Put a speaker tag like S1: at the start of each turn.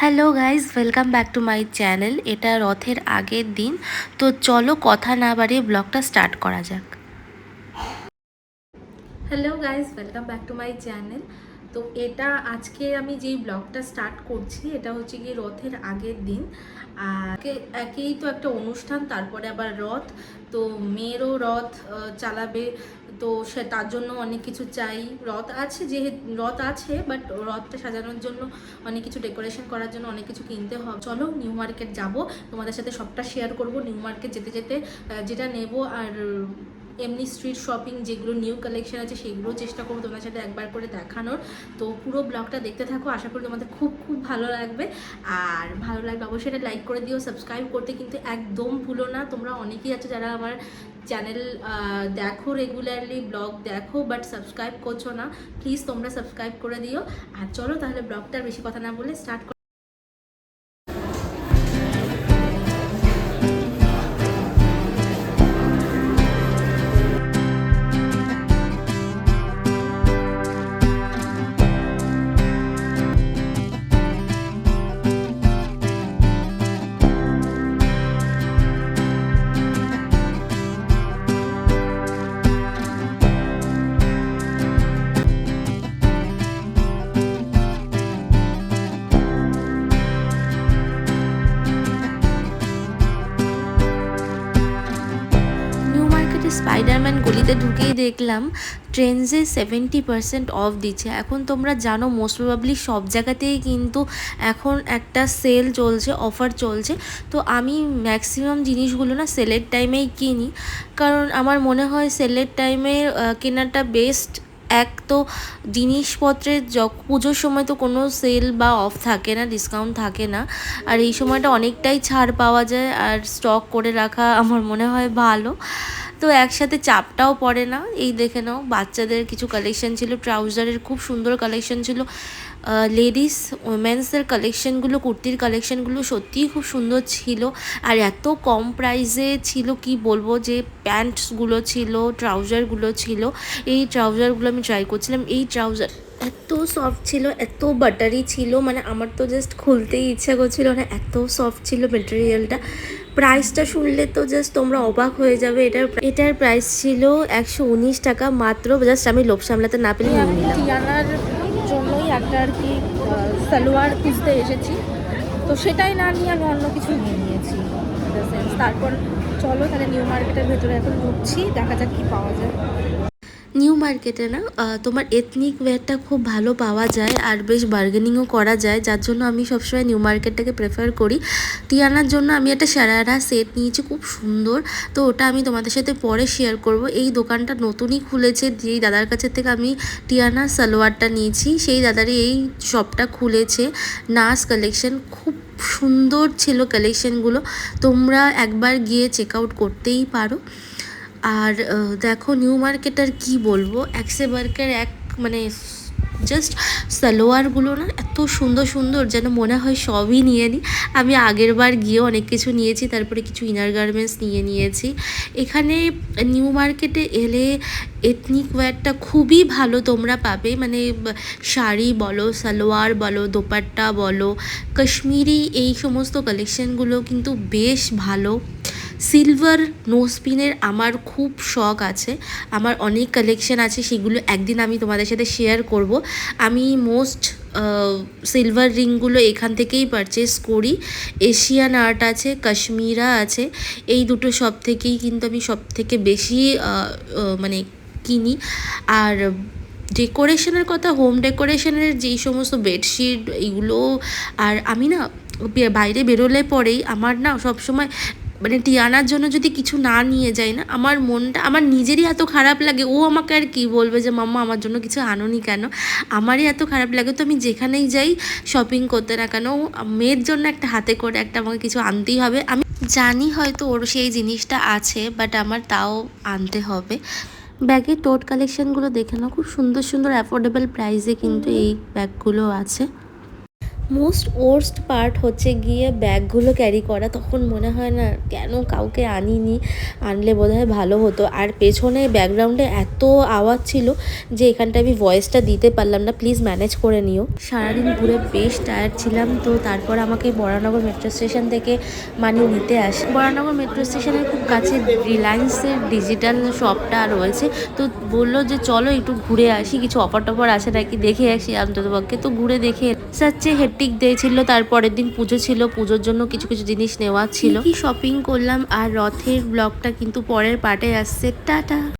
S1: Hello guys, welcome back to my channel. এটা রথের আগের দিন, তো চলো কথা না বাড়িয়ে ব্লগটা স্টার্ট করা যাক। Hello guys, welcome back to my channel. তো এটা আজকে আমি যেই ব্লগটা স্টার্ট করছি এটা হচ্ছে গিয়ে রথের আগের দিন। আর একেই তো একটা অনুষ্ঠান, তারপরে আবার রথ। তো মেয়েরও রথ চালাবে, তো সে তার জন্য অনেক কিছু চাই। রথ আছে, যেহেতু রথ আছে, বাট রথটা সাজানোর জন্য অনেক কিছু ডেকোরেশন করার জন্য অনেক কিছু কিনতে হবে। চলো নিউ মার্কেট যাব, তোমাদের সাথে সবটা শেয়ার করব। নিউ মার্কেট যেতে যেতে যেটা নেব, আর এমনি স্ট্রিট শপিং যেগুলো নিউ কালেকশন আছে সেগুলো চেষ্টা করবো তোমাদের সাথে একবার করে দেখানোর। তো পুরো ব্লগটা দেখতে থাকো, আশা করি তোমাদের খুব খুব ভালো লাগবে। আর ভালো লাগবে অবশ্যই এটা লাইক করে দিও, সাবস্ক্রাইব করতে কিন্তু একদম ভুলো না। তোমরা অনেকেই আছো যারা আমার চ্যানেল দেখো, রেগুলারলি ব্লগ দেখো, বাট সাবস্ক্রাইব করছো না। প্লিজ তোমরা সাবস্ক্রাইব করে দিও। আর চলো তাহলে ব্লগটার বেশি কথা না বলে স্টার্ট। নিউ মার্কেটে স্পাইডারম্যান গলিতে ঢুকেই দেখলাম ট্রেন্ডসে 70% অফ দিচ্ছে। এখন তোমরা জানো মোস্ট প্রবাবলি সব জায়গাতেই কিন্তু এখন একটা সেল চলছে, অফার চলছে। তো আমি ম্যাক্সিমাম জিনিসগুলো না সেলের টাইমেই কিনি, কারণ আমার মনে হয় সেলের টাইমে কেনাটা বেস্ট। এক তো জিনিসপত্রের পুজোর সময় তো কোনো সেল বা অফ থাকে না, ডিসকাউন্ট থাকে না। আর এই সময়টা অনেকটাই ছাড় পাওয়া যায়, আর স্টক করে রাখা আমার মনে হয় ভালো। তো একসাথে চাপটাও পড়ে না। এই দেখে নাও, বাচ্চাদের কিছু কালেকশন ছিল, ট্রাউজারের খুব সুন্দর কালেকশন ছিল। লেডিস ওমেন্সের কালেকশনগুলো, কুর্তির কালেকশনগুলো সত্যিই খুব সুন্দর ছিল। আর এত কম প্রাইসে ছিল, কি বলবো, যে প্যান্টসগুলো ছিল, ট্রাউজারগুলো ছিল। এই ট্রাউজারগুলো আমি ট্রাই করছিলাম। এই ট্রাউজার এত সফট ছিল, এত বাটারি ছিল, মানে আমার তো জাস্ট খুলতেই ইচ্ছা করছিল না, এত সফট ছিল মেটেরিয়ালটা। প্রাইসটা শুনলে তো জাস্ট তোমরা অবাক হয়ে যাবে। এটার প্রাইস ছিল 119 টাকা মাত্র। জাস্ট আমি লোভ সামলাতে না পেরে নিয়ে নিলাম। টিয়ানার জন্যই একটা আর কি সালোয়ার খুঁজতে এসেছি, তো সেটাই না নিয়ে আমি অন্য কিছু নিয়ে নিয়েছি। তারপর চলো তাহলে নিউ মার্কেটের ভেতরে এখন ঢুকছি, দেখা যাক কি পাওয়া যায়। নিউ মার্কেটে না তোমার এথনিক ওয়্যারটা খুব ভালো পাওয়া যায়, আর বেশ বার্গেনিংও করা যায়, যার জন্য আমি সবসময় নিউ মার্কেটটাকে প্রেফার করি। টিয়ানার জন্য আমি একটা সারারা সেট নিয়েছি, খুব সুন্দর। তো ওটা আমি তোমাদের সাথে পরে শেয়ার করব। এই দোকানটা নতুনই খুলেছে, যেই দাদার কাছে থেকে আমি টিয়ানার সালোয়ারটা নিয়েছি, সেই দাদারই এই শপটা খুলেছে। নাস কালেকশন, খুব সুন্দর ছিল কালেকশনগুলো। তোমরা একবার গিয়ে চেক আউট করতেই পারো। আর দেখো নিউ মার্কেট আর কী বলবো, একসে বার্কের এক, মানে জাস্ট সালোয়ারগুলো না এত সুন্দর সুন্দর, যেন মনে হয় সবই নিয়ে নিই। আমি আগের বার গিয়ে অনেক কিছু নিয়েছি, তারপরে কিছু ইনার গার্মেন্টস নিয়েছি। এখানে নিউ মার্কেটে এলে এথনিক ওয়্যারটা খুবই ভালো তোমরা পাবে, মানে শাড়ি বলো, সালোয়ার বলো, দোপাট্টা বলো, কাশ্মীরি, এই সমস্ত কালেকশানগুলো কিন্তু বেশ ভালো। সিলভার নোজপিনের আমার খুব শখ আছে, আমার অনেক কালেকশন আছে, সেগুলো একদিন আমি তোমাদের সাথে শেয়ার করব। আমি সিলভার রিংগুলো এখান থেকেই পারচেস করি। এশিয়ান আর্ট আছে, কাশ্মীরা আছে, এই দুটো শপ থেকেই কিন্তু আমি সব থেকে বেশি মানে কিনি। আর ডেকোরেশনের কথা, হোম ডেকোরেশনের যেই সমস্ত বেডশিট এইগুলো, আর আমি না বাইরে বেরোলে পরেই আমার না সবসময়, মানে টিয়ানার জন্য যদি কিছু না নিয়ে যাই না, আমার মনটা, আমার নিজেরই এত খারাপ লাগে। ও আমাকে আর কি বলবে যে মাম্মা আমার জন্য কিছু আনোনি কেন, আমারই এত খারাপ লাগে। তো আমি যেখানেই যাই শপিং করতে না কেন, মেয়ের জন্য একটা হাতে করে একটা আমাকে কিছু আনতেই হবে। আমি জানি হয়তো ওর সেই জিনিসটা আছে, বাট আমার তাও আনতে হবে। ব্যাগের টোট কালেকশনগুলো দেখে নাও, খুব সুন্দর সুন্দর অ্যাফোর্ডেবল প্রাইসে কিন্তু এই ব্যাগগুলো আছে। মোস্ট ওর্স্ট পার্ট হচ্ছে গিয়ে ব্যাগগুলো ক্যারি করা। তখন মনে হয় না কেন কাউকে আনিনি, আনলে বোধহয় ভালো হতো। আর পেছনে ব্যাকগ্রাউন্ডে এত আওয়াজ ছিল যে এখানটা আমি ভয়েসটা দিতে পারলাম না, প্লিজ ম্যানেজ করে নিও। সারাদিন ঘুরে বেশ টায়ার্ড ছিলাম, তো তারপর আমাকে বরানগর মেট্রো স্টেশন থেকে মানি নিতে আসে। বরানগর মেট্রো স্টেশনের খুব কাছে রিলায়েন্সের ডিজিটাল শপটা রয়েছে, তো বললো যে চলো একটু ঘুরে আসি, কিছু অফার টফার আছে নাকি দেখে আসি অন্ততপক্ষে। তো ঘুরে দেখে সাচ্ছে হেট্টিক ডে ছিল, তারপরের দিন পুজো ছিল, পুজোর জন্য কিছু কিছু জিনিস নেওয়া ছিল। কি শপিং করলাম আর রথের ব্লগটা কিন্তু পরের পার্টে আসছে। টাটা।